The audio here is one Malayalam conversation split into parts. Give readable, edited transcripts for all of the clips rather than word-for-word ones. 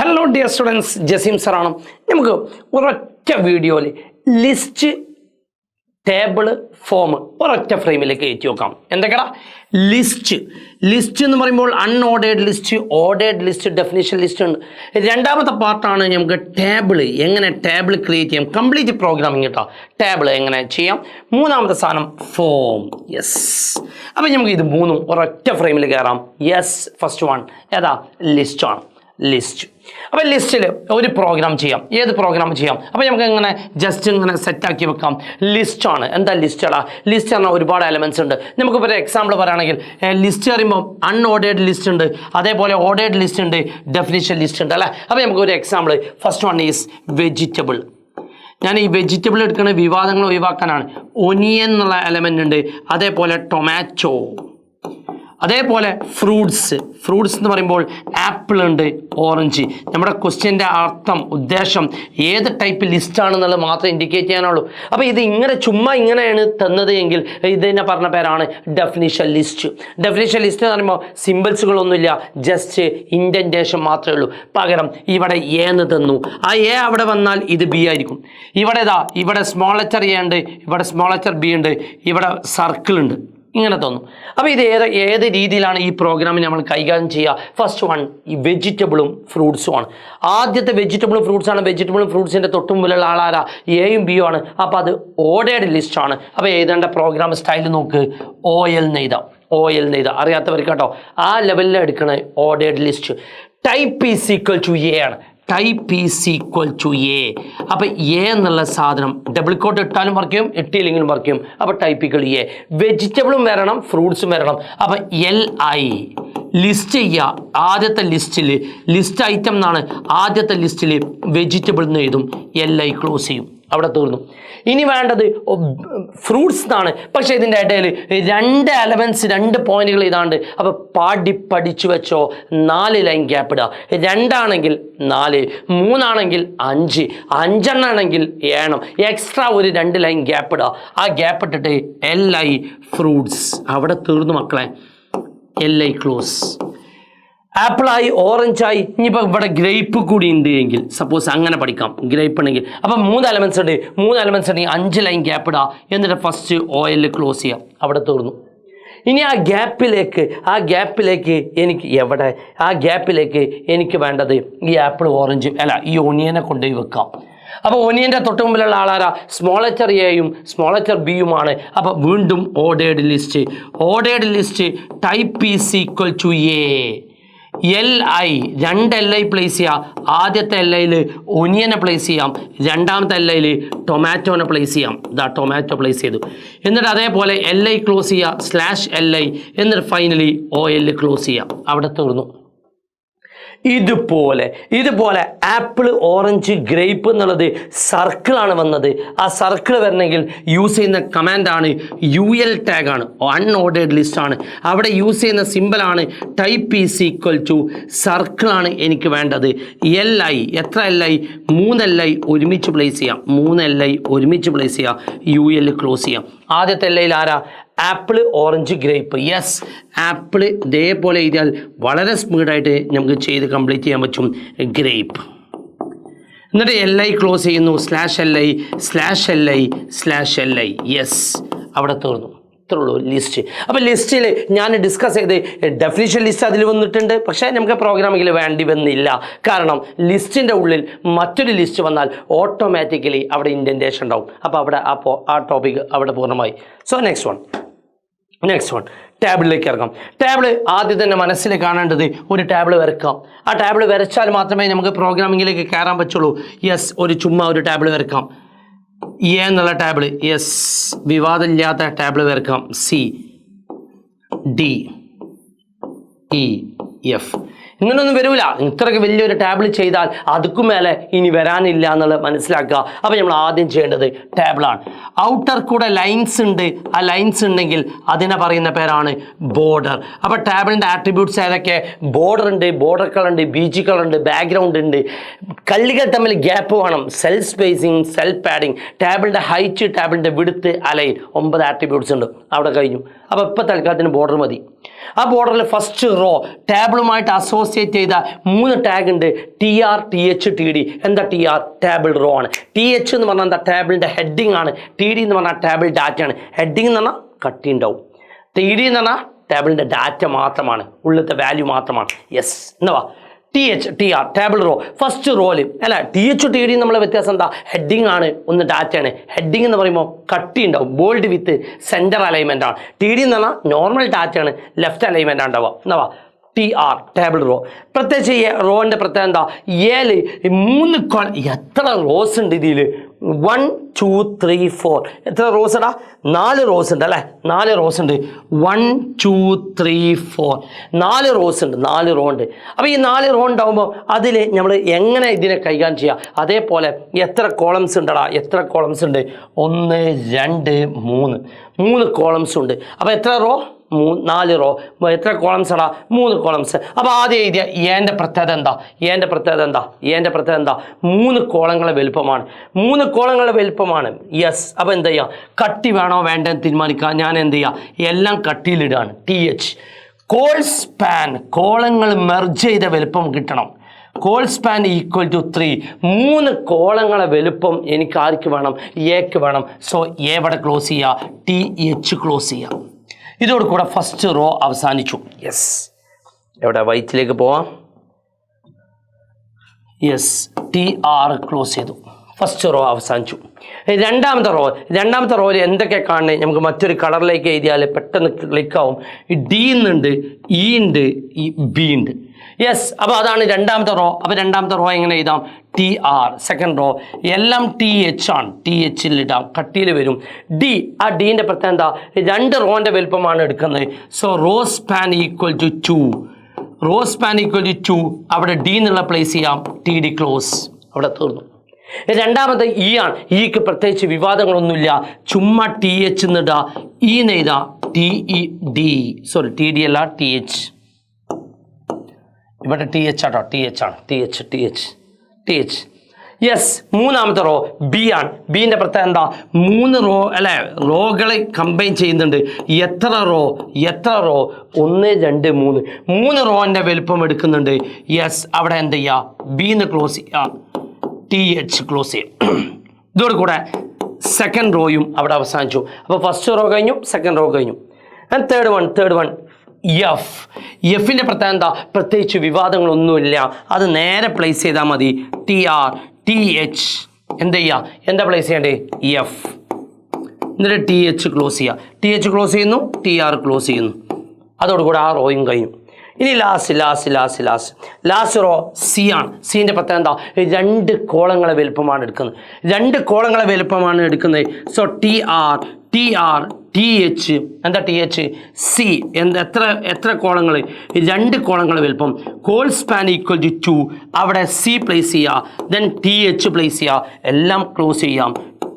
ഹലോ ഡിയർ സ്റ്റുഡൻസ്, ജസീം സാറാണ്. നമുക്ക് ഒരൊറ്റ വീഡിയോയിൽ ലിസ്റ്റ് ടേബിൾ ഫോം ഒരൊറ്റ ഫ്രെയിമിലേക്ക് കയറ്റി വെക്കാം. എന്തൊക്കെയാ ലിസ്റ്റ് എന്ന് പറയുമ്പോൾ unordered list, ordered list, definition list ഉണ്ട്. രണ്ടാമത്തെ പാർട്ടാണ് നമുക്ക് ടേബിൾ, എങ്ങനെ ടേബിൾ ക്രിയേറ്റ് ചെയ്യാം, കംപ്ലീറ്റ് പ്രോഗ്രാമിങ് കേട്ടോ. ടേബിൾ എങ്ങനെ ചെയ്യാം. മൂന്നാമത്തെ സാധനം ഫോം. യെസ്, അപ്പം നമുക്ക് ഇത് മൂന്നും ഒരൊറ്റ ഫ്രെയിമിൽ കയറാം. യെസ്, ഫസ്റ്റ് വൺ ഏതാ? ലിസ്റ്റാണ്. ലിസ്റ്റ്. അപ്പോൾ ലിസ്റ്റിൽ ഒരു പ്രോഗ്രാം ചെയ്യാം. ഏത് പ്രോഗ്രാം ചെയ്യാം? അപ്പോൾ നമുക്ക് ഇങ്ങനെ ജസ്റ്റ് ഇങ്ങനെ സെറ്റാക്കി വെക്കാം. ലിസ്റ്റാണ്. എന്താ ലിസ്റ്റാണ്? ലിസ്റ്റ് പറഞ്ഞാൽ ഒരുപാട് എലമെൻറ്റ്സ് ഉണ്ട്. നമുക്കിപ്പോൾ ഒരു എക്സാമ്പിൾ പറയുകയാണെങ്കിൽ ലിസ്റ്റ് പറയുമ്പോൾ അൺഓർഡേർഡ് ലിസ്റ്റ് ഉണ്ട്, അതേപോലെ ഓർഡേർഡ് ലിസ്റ്റ് ഉണ്ട്, ഡെഫിനിഷൻ ലിസ്റ്റ് ഉണ്ട് അല്ലേ. അപ്പോൾ നമുക്ക് ഒരു example, first one is vegetable. ഞാൻ ഈ വെജിറ്റബിൾ എടുക്കുന്ന വിവാദങ്ങൾ ഒഴിവാക്കാനാണ്. ഒനിയൻ എന്നുള്ള എലമെൻ്റ് ഉണ്ട്, അതേപോലെ ടൊമാറ്റോ, അതേപോലെ ഫ്രൂട്ട്സ് എന്ന് പറയുമ്പോൾ ആപ്പിൾ ഉണ്ട്, ഓറഞ്ച്. നമ്മുടെ ക്വസ്റ്റ്യൻ്റെ അർത്ഥം, ഉദ്ദേശം ഏത് ടൈപ്പ് ലിസ്റ്റാണെന്നുള്ളത് മാത്രമേ ഇൻഡിക്കേറ്റ് ചെയ്യാനുള്ളൂ. അപ്പോൾ ഇത് ഇങ്ങനെ ചുമ്മാ ഇങ്ങനെയാണ് തന്നത് എങ്കിൽ ഇതിനെ പറഞ്ഞ പേരാണ് ഡെഫിനിഷൻ ലിസ്റ്റ്. ഡെഫിനിഷൻ ലിസ്റ്റ് എന്ന് പറയുമ്പോൾ സിമ്പിൾസുകളൊന്നുമില്ല, ജസ്റ്റ് ഇൻഡൻറ്റേഷൻ മാത്രമേ ഉള്ളൂ. പകരം ഇവിടെ എന്ന് തന്നു, ആ എ അവിടെ വന്നാൽ ഇത് ബി ആയിരിക്കും. ഇവിടെ സ്മോൾ ലെറ്റർ എ ഉണ്ട്, ഇവിടെ സ്മോൾ ലെറ്റർ ബി ഉണ്ട്, ഇവിടെ സർക്കിൾ ഉണ്ട്, ഇങ്ങനെ തോന്നും. അപ്പോൾ ഇത് ഏത് രീതിയിലാണ് ഈ പ്രോഗ്രാമിൽ നമ്മൾ കൈകാര്യം ചെയ്യുക? ഫസ്റ്റ് വൺ ഈ വെജിറ്റബിളും ഫ്രൂട്ട്സും ആണ്. ആദ്യത്തെ വെജിറ്റബിളും ഫ്രൂട്ട്സാണ്. വെജിറ്റബിളും ഫ്രൂട്ട്സിൻ്റെ തൊട്ടുമുമ്പിലുള്ള ആളാരാ? എയും ബിയും ആണ്. അപ്പോൾ അത് ഓർഡേർഡ് ലിസ്റ്റാണ്. അപ്പോൾ എഴുതേണ്ട പ്രോഗ്രാം സ്റ്റൈൽ നോക്ക്, OL എഴുതാം. അറിയാത്തവർക്ക് കേട്ടോ, ആ ലെവലിൽ എടുക്കണ ordered list. Type is equal to A ആണ്. Type is equal to A. അപ്പോൾ എ എന്നുള്ള സാധനം ഡബിൾ കോട്ട് ഇട്ടാലും വർക്ക് ചെയ്യും, ഇട്ടില്ലെങ്കിലും വർക്ക് ചെയ്യും. അപ്പോൾ ടൈപ്പ് ഈക്വൽ എ. വെജിറ്റബിളും വരണം, ഫ്രൂട്ട്സും വരണം. അപ്പോൾ LI ലിസ്റ്റ് ചെയ്യുക. ആദ്യത്തെ ലിസ്റ്റ് ഐറ്റം എന്നാണ്. ആദ്യത്തെ ലിസ്റ്റിൽ വെജിറ്റബിൾ എന്ന് എഴുതും, LI ക്ലോസ് ചെയ്യും, അവിടെ തീർന്നു. ഇനി വേണ്ടത് ഫ്രൂട്ട്സ് എന്നാണ്. പക്ഷേ ഇതിൻ്റെ ഇടയിൽ രണ്ട് എലമെൻറ്റ്സ്, രണ്ട് പോയിന്റുകൾ ഇതാണ്ട്. അപ്പോൾ പഠിച്ചു വെച്ചോ. 4 ലൈൻ ഗ്യാപ്പ് ഇടുക. 2 ആണെങ്കിൽ 4, 3 ആണെങ്കിൽ 5, 5 ആണെങ്കിൽ 7, എക്സ്ട്രാ ഒരു 2 ലൈൻ ഗ്യാപ്പ് ഇടുക. ആ ഗ്യാപ്പ് ഇട്ടിട്ട് LI ഫ്രൂട്ട്സ്, അവിടെ തീർന്നു മക്കളെ. LI close. ആപ്പിളായി, ഓറഞ്ചായി. ഇനിയിപ്പോൾ ഇവിടെ ഗ്രേപ്പ് കൂടി ഉണ്ട് എങ്കിൽ, സപ്പോസ് അങ്ങനെ പഠിക്കാം, ഗ്രേപ്പ് ഉണ്ടെങ്കിൽ. അപ്പം 3 എലമെൻറ്റ്സ് ഉണ്ട്. 3 എലമെൻറ്റ്സ് ഉണ്ടെങ്കിൽ 5 ലൈൻ ഗ്യാപ്പ് ഇടുക. എന്നിട്ട് ഫസ്റ്റ് OL ക്ലോസ് ചെയ്യാം, അവിടെ തീർന്നു. ഇനി ആ ഗ്യാപ്പിലേക്ക് എനിക്ക് വേണ്ടത് ഈ ആപ്പിൾ, ഓറഞ്ച് അല്ല, ഈ ഒനിയനെ കൊണ്ടുപോയി വെക്കാം. അപ്പോൾ ഒനിയൻ്റെ തൊട്ട് മുമ്പിലുള്ള ആളാരാ? സ്മോൾ ലെറ്റർ എയും സ്മോൾ ലെറ്റർ ബിയുമാണ്. അപ്പോൾ വീണ്ടും ordered list. Type is equal to a. LI 2 LI place ചെയ്യാം. ആദ്യത്തെ LIയിൽ ഒനിയനെ പ്ലേസ് ചെയ്യാം, രണ്ടാമത്തെ LIയിൽ ടൊമാറ്റോനെ പ്ലേസ് ചെയ്യാം. ടൊമാറ്റോ പ്ലേസ് ചെയ്തു. എന്നിട്ട് അതേപോലെ LI ക്ലോസ് ചെയ്യുക, /LI. എന്നിട്ട് ഫൈനലി OL ക്ലോസ് ചെയ്യാം, അവിടെ തീർന്നു. ഇതുപോലെ ആപ്പിൾ, ഓറഞ്ച്, ഗ്രേപ്പ് എന്നുള്ളത് സർക്കിളാണ് വന്നത്. ആ സർക്കിൾ വരണമെങ്കിൽ യൂസ് ചെയ്യുന്ന കമാൻഡാണ് UL ടാഗാണ്, അൺഓർഡേർഡ് ലിസ്റ്റാണ്. അവിടെ യൂസ് ചെയ്യുന്ന സിമ്പിളാണ് ടൈപ്പ് ഈസ് ഈക്വൽ ടു സർക്കിളാണ് എനിക്ക് വേണ്ടത്. LI എത്ര? LI 3 LI ഒരുമിച്ച് പ്ലേസ് ചെയ്യാം. 3 LI ഒരുമിച്ച് പ്ലേസ് ചെയ്യാം, UL ക്ലോസ് ചെയ്യാം. ആദ്യത്തെ LIയിൽ ആരാ? Apple, orange, grape. Yes, apple ഇതേപോലെ എഴുതിയാൽ വളരെ സ്പീഡായിട്ട് നമുക്ക് ചെയ്ത് കംപ്ലീറ്റ് ചെയ്യാൻ പറ്റും. ഗ്രേപ്പ്. എന്നിട്ട് LI ക്ലോസ് ചെയ്യുന്നു, /LI. യെസ്, അവിടെ തീർന്നു. ഇത്രയുള്ളൂ ലിസ്റ്റ്. അപ്പോൾ ലിസ്റ്റിൽ ഞാൻ ഡിസ്കസ് ചെയ്ത് ഡെഫിനിഷൻ ലിസ്റ്റ് അതിൽ വന്നിട്ടുണ്ട്. പക്ഷേ നമുക്ക് പ്രോഗ്രാമിങ്ങിൽ വേണ്ടി വന്നില്ല. കാരണം ലിസ്റ്റിൻ്റെ ഉള്ളിൽ മറ്റൊരു ലിസ്റ്റ് വന്നാൽ ഓട്ടോമാറ്റിക്കലി അവിടെ ഇൻഡൻറ്റേഷൻ ഉണ്ടാവും. അപ്പോൾ അവിടെ ആ ടോപ്പിക് അവിടെ പൂർണ്ണമായി. സോ നെക്സ്റ്റ് വൺ ടേബിളിലേക്ക് ഇറങ്ങാം. ടേബിൾ ആദ്യം തന്നെ മനസ്സിൽ കാണേണ്ടത് ഒരു ടേബിൾ വരക്കാം. ആ ടേബിൾ വരച്ചാൽ മാത്രമേ നമുക്ക് പ്രോഗ്രാമിങ്ങിലേക്ക് കയറാൻ പറ്റുള്ളൂ. യെസ്, ചുമ്മാ ഒരു ടേബിൾ വരക്കാം. എ എന്നുള്ള ടേബിൾ, യെസ്, വിവാദമില്ലാത്ത ടേബിൾ വരക്കാം. CDEF ഇങ്ങനൊന്നും വരില്ല. ഇത്രയ്ക്ക് വലിയൊരു ടേബിൾ ചെയ്താൽ അതുക്കും മേലെ ഇനി വരാനില്ല എന്നുള്ളത് മനസ്സിലാക്കുക. അപ്പോൾ നമ്മൾ ആദ്യം ചെയ്യേണ്ടത് ടേബിളാണ്. ഔട്ടർ കൂടെ ലൈൻസ് ഉണ്ട്. ആ ലൈൻസ് ഉണ്ടെങ്കിൽ അതിനെ പറയുന്ന പേരാണ് ബോർഡർ. അപ്പോൾ ടേബിളിൻ്റെ ആട്രിബ്യൂട്ട്സ് ഏതൊക്കെ? ബോർഡർ ഉണ്ട്, ബോർഡർ കളർ ഉണ്ട്, BG കളർ ഉണ്ട്, ബാക്ക്ഗ്രൗണ്ട് ഉണ്ട്, കല്ലുകൾ തമ്മിൽ ഗ്യാപ്പ് വേണം, സെൽ സ്പേസിങ്, സെൽ പാഡിങ്, ടേബിളിൻ്റെ ഹൈറ്റ്, ടേബിളിൻ്റെ വിഡ്ത്ത്, അലൈൻ, 9 ആട്രിബ്യൂട്ട്സ് ഉണ്ട്. അവിടെ കഴിഞ്ഞു. അപ്പോൾ ഇപ്പോൾ തൽക്കാലത്തിന് ബോർഡർ മതി. ആ ബോർഡറിൽ ഫസ്റ്റ് റോ ടേബിളുമായിട്ട് അസോസിയേറ്റ് അസോസിയേറ്റ് ചെയ്ത 3 ടാഗ് ഉണ്ട്. TR, TH, TD. എന്താ TR? ടേബിൾ റോ ആണ്. TH എന്ന് പറഞ്ഞാൽ എന്താ? ടേബിളിൻ്റെ ഹെഡിങ് ആണ്. TD എന്ന് പറഞ്ഞാൽ ടേബിൾ ഡാറ്റ ആണ്. ഹെഡിങ് എന്ന് പറഞ്ഞാൽ കട്ടി ഉണ്ടാവും. TD എന്ന് പറഞ്ഞാൽ ടേബിളിൻ്റെ ഡാറ്റ മാത്രമാണ്, ഉള്ളിലത്തെ വാല്യൂ മാത്രമാണ്. യെസ്, എന്നാ TH, TR, table row. First റോയിൽ അല്ല, TH, TD നമ്മളെ വ്യത്യാസം എന്താ? ഹെഡിങ് ആണ്, ഒന്ന് ഡാറ്റയാണ്. ഹെഡിങ് എന്ന് പറയുമ്പോൾ കട്ടി ഉണ്ടാവും, ബോൾഡ് വിത്ത് സെൻറ്റർ അലൈൻമെൻ്റ് ആണ്. TD എന്ന് പറഞ്ഞാൽ നോർമൽ ഡാറ്റയാണ്, ലെഫ്റ്റ് അലൈൻമെൻ്റ് ആണ് ഉണ്ടാവുക. എന്നാ TR, ടേബിൾ റോ. പ്രത്യേകിച്ച് റോൻ്റെ പ്രത്യേകത എന്താ? ഏല് 3 എത്ര റോസ് ഉണ്ട് ഇതിൽ? 1, 2, 3, 4. എത്ര റോസ് ഇടാ? 4 റോസ് ഉണ്ട് അല്ലേ? 4 റോസ് ഉണ്ട്. 1, 2, 3, 4. 4 റോസ് ഉണ്ട്, 4 റോ ഉണ്ട്. അപ്പോൾ ഈ 4 റോ ഉണ്ടാകുമ്പോൾ അതിൽ നമ്മൾ എങ്ങനെ ഇതിനെ കൈകാര്യം ചെയ്യുക? അതേപോലെ എത്ര കോളംസ് ഉണ്ടടാ? എത്ര കോളംസ് ഉണ്ട്? 1, 2, 3 കോളംസ് ഉണ്ട്. അപ്പോൾ എത്ര റോ? 4 റോ. എത്ര കോളംസ് ആടാ? 3 കോളംസ്. അപ്പോൾ ആദ്യം എഴുതിയ ഏൻ്റെ പ്രത്യേകത എന്താ? ഏൻ്റെ പ്രത്യേകത എന്താ? 3 കോളങ്ങളുടെ വലുപ്പമാണ്. 3 കോളങ്ങളുടെ വലുപ്പമാണ്. യെസ്. അപ്പോൾ എന്താ ചെയ്യുക? കട്ടി വേണോ വേണ്ടെന്ന് തീരുമാനിക്കുക. ഞാൻ എന്ത് ചെയ്യുക? എല്ലാം കട്ടിയിലിടുകയാണ്. TH. കോൾ സ്പാൻ, കോളങ്ങൾ മെർജ് ചെയ്ത വലുപ്പം കിട്ടണം. Col span equal to 3. 3 കോളങ്ങളെ വലുപ്പം എനിക്ക് ആർക്ക് വേണം? എക്ക് വേണം. സോ എ ഇവിടെ ക്ലോസ് ചെയ്യുക, TH ക്ലോസ് ചെയ്യുക. ഇതോട് കൂടെ ഫസ്റ്റ് റോ അവസാനിച്ചു. യെസ്. എവിടെ? വൈറ്റിലേക്ക് പോവാം. യെസ്, TR ക്ലോസ് ചെയ്തു. ഫസ്റ്റ് റോ അവസാനിച്ചു. രണ്ടാമത്തെ റോയിൽ എന്തൊക്കെ കാണുന്നത്? നമുക്ക് മറ്റൊരു കളറിലേക്ക് എഴുതിയാൽ പെട്ടെന്ന് ക്ലിക്കാവും. D എന്നുണ്ട്, E ഉണ്ട്, B ഉണ്ട്. യെസ്. അപ്പോൾ അതാണ് രണ്ടാമത്തെ റോ. അപ്പോൾ രണ്ടാമത്തെ റോ എങ്ങനെ എഴുതാം? TR. സെക്കൻഡ് റോ എല്ലാം TH ആണ്. THൽ ഇടാം, കട്ടിയിൽ വരും. D. ആ ഡീൻ്റെ പ്രത്യേകത എന്താ? 2 റോൻ്റെ വലുപ്പമാണ് എടുക്കുന്നത്. So row span equal to 2. Row span equal to 2. അവിടെ D എന്നുള്ള പ്ലേസ് ചെയ്യാം, TD ക്ലോസ്. അവിടെ തീർന്നു. രണ്ടാമത്തെ E ആണ്. ഇക്ക് പ്രത്യേകിച്ച് വിവാദങ്ങളൊന്നുമില്ല, ചുമ്മാ TH എന്നിടാ, E എഴുതാ, TED. സോറി, TD അല്ല, TH. ഇവിടെ TH ആട്ടോ, TH ആണ്. TH. യെസ്. മൂന്നാമത്തെ റോ B ആണ്. ബീൻ്റെ പ്രത്യേകത എന്താ? 3 റോ അല്ലേ? റോകളെ കമ്പൈൻ ചെയ്യുന്നുണ്ട്. എത്ര റോ? 1, 2, 3. 3 റോൻ്റെ വലുപ്പം എടുക്കുന്നുണ്ട്. യെസ്. അവിടെ എന്ത് ചെയ്യുക? ബീന്ന് ക്ലോസ് ചെയ്യുക, TH ക്ലോസ് ചെയ്യും. ഇതോട് കൂടെ സെക്കൻഡ് റോയും അവിടെ അവസാനിച്ചു. അപ്പോൾ ഫസ്റ്റ് റോ കഴിഞ്ഞു, സെക്കൻഡ് റോ കഴിഞ്ഞു. ആൻഡ് തേർഡ് വൺ എഫിൻ്റെ പ്രത്യേകത എന്താ? പ്രത്യേകിച്ച് വിവാദങ്ങളൊന്നുമില്ല, അത് നേരെ പ്ലേസ് ചെയ്താൽ മതി. TR, TH. എന്ത് ചെയ്യുക? എന്താ പ്ലേസ് ചെയ്യേണ്ടത്? F. എന്നിട്ട് TH ക്ലോസ് ചെയ്യുക. TH ക്ലോസ് ചെയ്യുന്നു, TR ക്ലോസ് ചെയ്യുന്നു. അതോടുകൂടെ ആ റോയും കഴിഞ്ഞു. ഇനി ലാസ്റ്റ് റോ C ആണ്. സീൻ്റെ പ്രത്യേകത എന്താ? 2 കോളങ്ങളെ വലുപ്പമാണ് എടുക്കുന്നത്. 2 കോളങ്ങളെ വലുപ്പമാണ് എടുക്കുന്നത്. So TR, TH. എന്താ TH? C. എത്ര കോളങ്ങൾ? 2 കോളങ്ങൾ വലുപ്പം. Col span equal to 2. അവിടെ C പ്ലേസ് ചെയ്യുക, ദെൻ TH പ്ലേസ് ചെയ്യുക. എല്ലാം ക്ലോസ് ചെയ്യാം.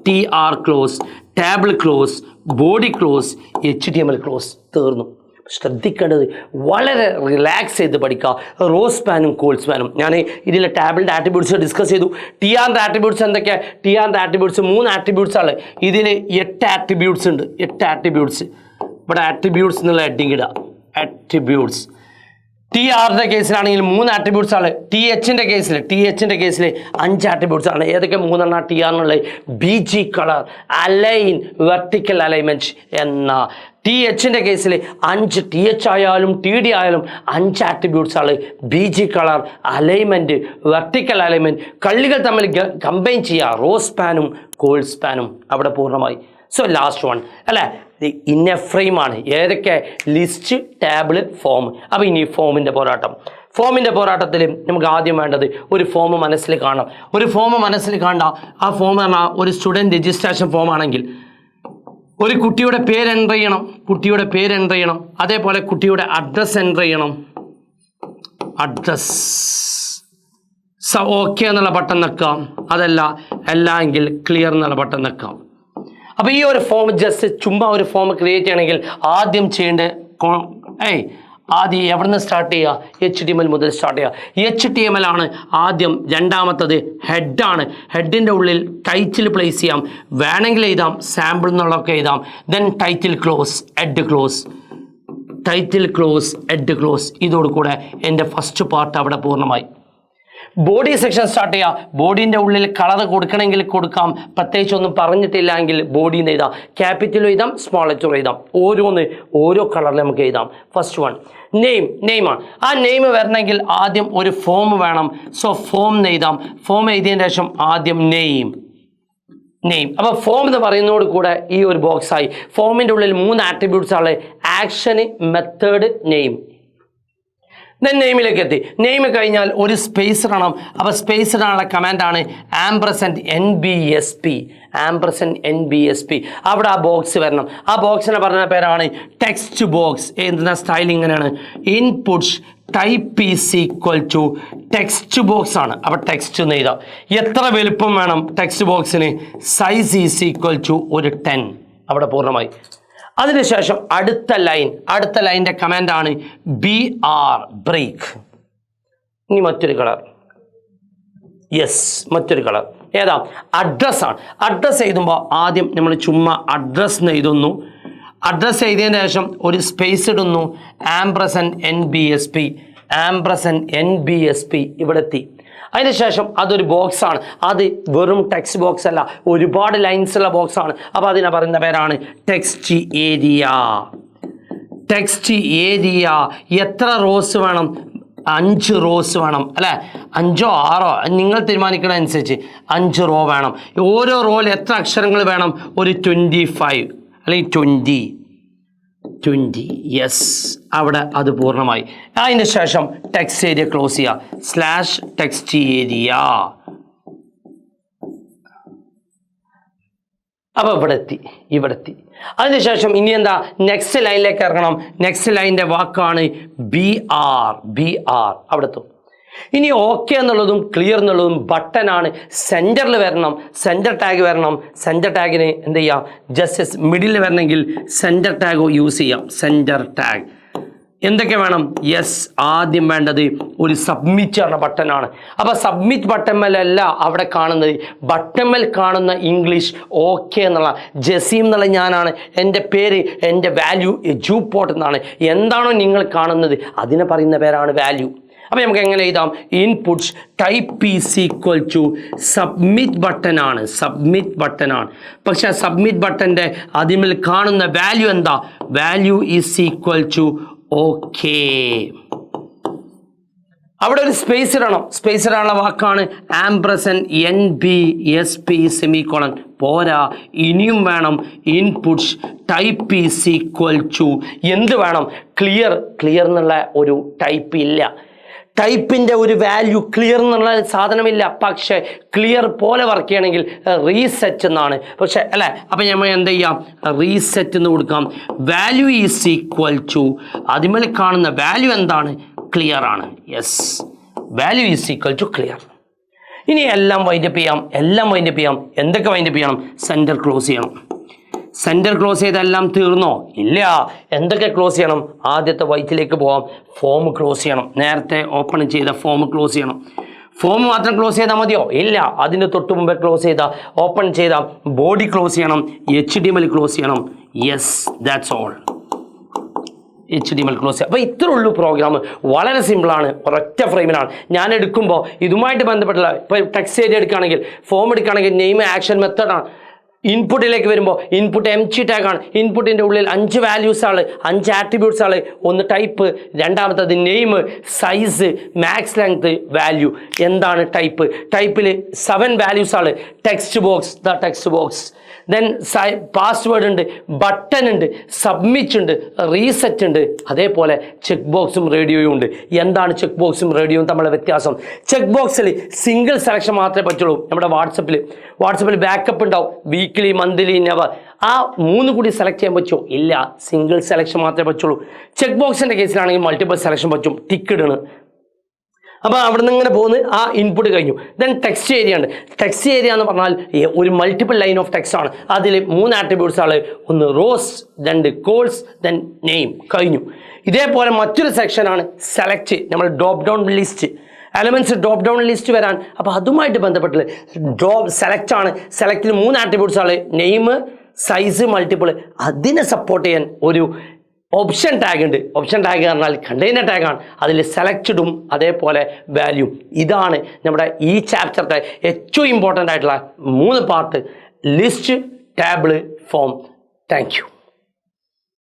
TR close, table close, body close, HTML close. തീർന്നു. ശ്രദ്ധിക്കേണ്ടത് വളരെ റിലാക്സ് ചെയ്ത് പഠിക്കുക. റോ സ്പാനും കോൾ സ്പാനും ഞാൻ ഇതിലെ ടേബിളിൻ്റെ ആട്രിബ്യൂട്ട്സ് ഡിസ്കസ് ചെയ്തു. TRൻ്റെ ആട്രിബ്യൂട്ട്സ് എന്തൊക്കെയാണ്? TRൻ്റെ ആട്രിബ്യൂട്ട്സ് 3 ആട്രിബ്യൂട്ട്സ് ആണ്. ഇതിൽ 8 ആട്രിബ്യൂട്ട്സ് ഉണ്ട്. 8 ആട്രിബ്യൂട്ട്സ്. ഇവിടെ ആട്രിബ്യൂട്ട്സ് എന്നുള്ള ഹെഡിങ് ഇടുക. ആട്രിബ്യൂട്ട്സ്. TRൻ്റെ കേസിലാണെങ്കിൽ 3 ആട്രിബ്യൂട്ട്സ് ആണ്. THൻ്റെ കേസിൽ 5 ആട്രിബ്യൂട്ട്സ് ആണ്. ഏതൊക്കെ 3 TRന്നുള്ളത്? BG colour, align, vertical alignment എന്ന. THൻ്റെ കേസിൽ 5, TH ആയാലും TD ആയാലും 5 ആട്രിബ്യൂട്ട്സ് ആണ്. BG colour, alignment, vertical alignment. കള്ളികൾ തമ്മിൽ കമ്പൈൻ ചെയ്യുക. റോ സ്പാനും കോൾ സ്പാനും അവിടെ പൂർണ്ണമായി. സോ ലാസ്റ്റ് വൺ അല്ലേ? ഇന്ന ഫ്രെയിമാണ്. ഏതൊക്കെ? List, table, form. അപ്പോൾ ഇനി ഫോമിൻ്റെ പോരാട്ടത്തിൽ നമുക്ക് ആദ്യം വേണ്ടത് ഒരു ഫോം മനസ്സിൽ കാണണം. ആ ഫോം പറഞ്ഞാൽ ഒരു സ്റ്റുഡൻറ്റ് രജിസ്ട്രേഷൻ ഫോം ആണെങ്കിൽ ഒരു കുട്ടിയുടെ പേര് എൻ്റർ ചെയ്യണം. അതേപോലെ കുട്ടിയുടെ അഡ്രസ്സ് എൻ്റർ ചെയ്യണം. ഓക്കെ എന്നുള്ള ബട്ടൺ നിൽക്കാം. അല്ല എങ്കിൽ ക്ലിയർ എന്നുള്ള ബട്ടൺ നിൽക്കാം. അപ്പോൾ ഈ ഒരു ഫോം ജസ്റ്റ് ചുമ്മാ ഒരു ഫോം ക്രിയേറ്റ് ചെയ്യണമെങ്കിൽ ആദ്യം ആദ്യം എവിടെ നിന്ന് സ്റ്റാർട്ട് ചെയ്യുക? HTML മുതൽ സ്റ്റാർട്ട് ചെയ്യുക. HTML ആണ് ആദ്യം. രണ്ടാമത്തത് ഹെഡാണ്. ഹെഡിൻ്റെ ഉള്ളിൽ ടൈറ്റിൽ പ്ലേസ് ചെയ്യാം. വേണമെങ്കിൽ എഴുതാം, സാമ്പിൾ എന്നുള്ളതൊക്കെ എഴുതാം. Then title close, head close. Title close, head close. ഇതോടുകൂടെ എൻ്റെ ഫസ്റ്റ് പാർട്ട് അവിടെ പൂർണ്ണമായി. ബോഡി സെക്ഷൻ സ്റ്റാർട്ട് ചെയ്യുക. ബോഡീൻ്റെ ഉള്ളിൽ കളർ കൊടുക്കണമെങ്കിൽ കൊടുക്കാം, പ്രത്യേകിച്ചൊന്നും പറഞ്ഞിട്ടില്ല എങ്കിൽ ബോഡിയിൽ നിന്ന് എഴുതാം. ക്യാപിറ്റലും എഴുതാം, സ്മോൾ ലെറ്റർ എഴുതാം. ഓരോ കളറിൽ നമുക്ക് എഴുതാം. ഫസ്റ്റ് വൺ നെയിമാണ്. ആ നെയിം വരണമെങ്കിൽ ആദ്യം ഒരു ഫോം വേണം. സോ ഫോം എഴുതാം. ഫോം എഴുതിയതിന് ശേഷം ആദ്യം നെയിം. അപ്പോൾ ഫോം എന്ന് പറയുന്നതോട് കൂടെ ഈ ഒരു ബോക്സായി. ഫോമിൻ്റെ ഉള്ളിൽ 3 ആട്രിബ്യൂട്ട്സ് ആണ്: ആക്ഷന്, മെത്തേഡ്, നെയിം. ദെൻ നെയിമിലേക്ക് എത്തി. നെയിം കഴിഞ്ഞാൽ ഒരു സ്പേസ് ഇടണം. അപ്പോൾ സ്പേസ് ഇടാനുള്ള കമാൻഡാണ് &NBSP. &NBSP. അവിടെ ആ ബോക്സ് വരണം. ആ ബോക്സിനെ പറഞ്ഞ പേരാണ് ടെക്സ്റ്റ് ബോക്സ്. എന്ന സ്റ്റൈൽ ഇങ്ങനെയാണ്: inputs type is equal to text box ആണ്. അപ്പോൾ ടെക്സ്റ്റ് എന്ന് എഴുതാം. എത്ര വലുപ്പം വേണം ടെക്സ്റ്റ് ബോക്സിന്? സൈസ് ഈസ് ഈക്വൽ ടു ഒരു 10. അവിടെ പൂർണ്ണമായി. അതിനുശേഷം അടുത്ത ലൈൻ്റെ കമാൻഡാണ് BR, ബ്രേക്ക്. ഇനി മറ്റൊരു കളർ. മറ്റൊരു കളർ ഏതാ? അഡ്രസ്സാണ്. അഡ്രസ്സ് എഴുതുമ്പോൾ ആദ്യം നമ്മൾ ചുമ്മാ അഡ്രസ്സ് എന്ന് എഴുതുന്നു. അഡ്രസ്സ് എഴുതിയതിന് ശേഷം ഒരു സ്പേസ് ഇടുന്നു. &NBSP. ഇവിടെ എത്തി. അതിനുശേഷം അതൊരു ബോക്സാണ്. അത് വെറും ടെക്സ്റ്റ് ബോക്സ് അല്ല, ഒരുപാട് ലൈൻസ് ഉള്ള ബോക്സാണ്. അപ്പോൾ അതിനെ പറയുന്ന പേരാണ് ടെക്സ്റ്റ് ഏരിയ. എത്ര റോസ് വേണം? 5 റോസ് വേണം അല്ലേ? 5 or 6 നിങ്ങൾ തീരുമാനിക്കണ അനുസരിച്ച് 5 റോ വേണം. ഓരോ റോയിൽ എത്ര അക്ഷരങ്ങൾ വേണം? ഒരു 25 അല്ലെങ്കിൽ 20. അവിടെ അത് പൂർണ്ണമായി. അതിന് ശേഷം ടെക്സ്റ്റ് ഏരിയ ക്ലോസ് ചെയ്യുക. /Text area. അപ്പോൾ ഇവിടെ എത്തി. അതിനുശേഷം ഇനി എന്താ? നെക്സ്റ്റ് ലൈനിലേക്ക് ഇറങ്ങണം. നെക്സ്റ്റ് ലൈനിൻ്റെ വാക്കാണ് BR. അവിടെ എത്തും. ഇനി ഓക്കെ എന്നുള്ളതും ക്ലിയർ എന്നുള്ളതും ബട്ടനാണ്. സെൻറ്ററിൽ വരണം, സെൻറ്റർ ടാഗ് വരണം. സെൻറ്റർ ടാഗിന് എന്ത് ചെയ്യാം? ജസ്റ്റ് മിഡിൽ വരണമെങ്കിൽ സെൻറ്റർ ടാഗ് യൂസ് ചെയ്യാം. സെൻറ്റർ ടാഗ് എന്തൊക്കെ വേണം? ആദ്യം വേണ്ടത് ഒരു സബ്മിറ്റ് എന്ന ബട്ടനാണ്. അപ്പോൾ സബ്മിറ്റ് ബട്ടൺമേലല്ല അവിടെ കാണുന്നത്. ബട്ടൺമേൽ കാണുന്ന ഇംഗ്ലീഷ് ഓക്കെ എന്നുള്ള ജസീം എന്നുള്ള ഞാനാണ്. എൻ്റെ പേര്, എൻ്റെ വാല്യൂ എജുപോർട്ട് എന്നാണ്. എന്താണോ നിങ്ങൾ കാണുന്നത് അതിനെ പറയുന്ന പേരാണ് വാല്യൂ. അപ്പോൾ നമുക്ക് എങ്ങനെ എഴുതാം? Inputs type is equal to submit ബട്ടനാണ്. പക്ഷേ സബ്മിറ്റ് ബട്ടൻ്റെ അതിൽ കാണുന്ന വാല്യൂ എന്താ? Value is equal to okay. അവിടെ ഒരു സ്പേസ് ഇടണം. സ്പേസ് ഇടാനുള്ള വാക്കാണ് &NBSP സെമിക്കോളൻ. പോരാ, ഇനിയും വേണം. Inputs type is equal to എന്ത് വേണം? ക്ലിയർ എന്നുള്ള ഒരു ടൈപ്പ് ഇല്ല. ടൈപ്പിൻ്റെ ഒരു വാല്യൂ ക്ലിയർ എന്നുള്ള സാധനമില്ല. പക്ഷേ ക്ലിയർ പോലെ വർക്ക് ചെയ്യണമെങ്കിൽ റീസെറ്റ് എന്നാണ്. പക്ഷേ അല്ലേ? അപ്പം നമ്മൾ എന്ത് ചെയ്യാം? റീസെറ്റ് എന്ന് കൊടുക്കാം. വാല്യൂ ഈസ് ഈക്വൽ ടു അതിമേൽ കാണുന്ന വാല്യൂ എന്താണ്? ക്ലിയർ ആണ്. Value is equal to clear. ഇനി എല്ലാം വൈൻഡപ്പ് ചെയ്യാം. എന്തൊക്കെ വൈൻഡപ്പ് ചെയ്യണം? സെൻറ്റർ ക്ലോസ് ചെയ്യണം. സെൻറ്റർ ക്ലോസ് ചെയ്തെല്ലാം തീർന്നോ? ഇല്ല. എന്തൊക്കെ ക്ലോസ് ചെയ്യണം? ആദ്യത്തെ വൈറ്റിലേക്ക് പോകാം. ഫോം ക്ലോസ് ചെയ്യണം. നേരത്തെ ഓപ്പൺ ചെയ്ത ഫോം ക്ലോസ് ചെയ്യണം. ഫോം മാത്രം ക്ലോസ് ചെയ്താൽ മതിയോ? ഇല്ല. അതിന് തൊട്ട് മുമ്പേ ക്ലോസ് ഓപ്പൺ ചെയ്ത ബോഡി ക്ലോസ് ചെയ്യണം. HTML ക്ലോസ് ചെയ്യണം. That's all. HTML ക്ലോസ് ചെയ്യുക. അപ്പോൾ ഇത്രേ ഉള്ളൂ പ്രോഗ്രാം. വളരെ സിമ്പിളാണ്. ഒരൊറ്റ ഫ്രെയിമിലാണ് ഞാൻ എടുക്കുമ്പോൾ ഇതുമായിട്ട് ബന്ധപ്പെട്ടുള്ള. ഇപ്പോൾ ടെക്സ്റ്റ് ഏരിയ എടുക്കുകയാണെങ്കിൽ, ഫോം എടുക്കുകയാണെങ്കിൽ നെയിം, ആക്ഷൻ, മെത്തേഡാണ്. ഇൻപുട്ടിലേക്ക് വരുമ്പോൾ ഇൻപുട്ട് എംപ്റ്റി ടാഗാണ്. ഇൻപുട്ടിൻ്റെ ഉള്ളിൽ 5 വാല്യൂസാണ്, 5 ആട്രിബ്യൂട്ട്സ് ആണ്. ഒന്ന് ടൈപ്പ്, രണ്ടാമത്തത് name, size, max length, value. എന്താണ് ടൈപ്പ്? ടൈപ്പിൽ 7 വാല്യൂസാണ്. Text box. ദെൻ പാസ്വേഡ് ഉണ്ട്, ബട്ടൺ ഉണ്ട്, സബ്മിറ്റ് ഉണ്ട്, റീസെറ്റ് ഉണ്ട്. അതേപോലെ ചെക്ക് ബോക്സും റേഡിയോയും ഉണ്ട്. എന്താണ് ചെക്ക് ബോക്സും റേഡിയോയും തമ്മിലുള്ള വ്യത്യാസം? ചെക്ക് ബോക്സിൽ സിംഗിൾ സെലക്ഷൻ മാത്രമേ പറ്റുള്ളൂ. നമ്മുടെ വാട്സപ്പിൽ ബാക്കപ്പ് ഉണ്ടാവും. Weekly, monthly, never. ആ 3 കൂടി സെലക്ട് ചെയ്യാൻ പറ്റുമോ? ഇല്ല. സിംഗിൾ സെലക്ഷൻ മാത്രമേ പറ്റുള്ളൂ. ചെക്ക് ബോക്സിൻ്റെ കേസിലാണെങ്കിൽ മൾട്ടിപ്പിൾ സെലക്ഷൻ പറ്റും. ടിക്ക് ഇടണം. അപ്പോൾ അവിടെ നിന്ന് ഇങ്ങനെ പോകുന്നത് ആ ഇൻപുട്ട് കഴിഞ്ഞു. ദെൻ ടെക്സ്റ്റ് ഏരിയ ഉണ്ട്. ടെക്സ്റ്റ് ഏരിയ എന്ന് പറഞ്ഞാൽ ഒരു മൾട്ടിപ്പിൾ ലൈൻ ഓഫ് ടെക്സ്റ്റ് ആണ്. അതിൽ 3 ആട്രിബ്യൂട്ട്സ് ആണ്. ഒന്ന് റോസ്, 2 കോൾസ്, ദെൻ നെയിം. കഴിഞ്ഞു. ഇതേപോലെ മറ്റൊരു സെക്ഷനാണ് സെലക്ട്. നമ്മൾ drop down list, elements drop down list വരാൻ. അപ്പോൾ അതുമായിട്ട് ബന്ധപ്പെട്ട് സെലക്ട് ആണ്. സെലക്റ്റിൽ 3 ആട്രിബ്യൂട്ട്സ് ആണ്. Name, size, multiple. അതിനെ സപ്പോർട്ട് ചെയ്യാൻ ഒരു ഓപ്ഷൻ ടാഗ് ഉണ്ട്. ഓപ്ഷൻ ടാഗ് പറഞ്ഞാൽ കണ്ടെയ്നർ ടാഗാണ്. അതിൽ സെലക്റ്റഡും അതേപോലെ വാല്യൂ. ഇതാണ് നമ്മുടെ ഈ ചാപ്റ്ററിൻ്റെ ഏറ്റവും ഇമ്പോർട്ടൻ്റ് ആയിട്ടുള്ള 3 part: list, table, form. Thank you.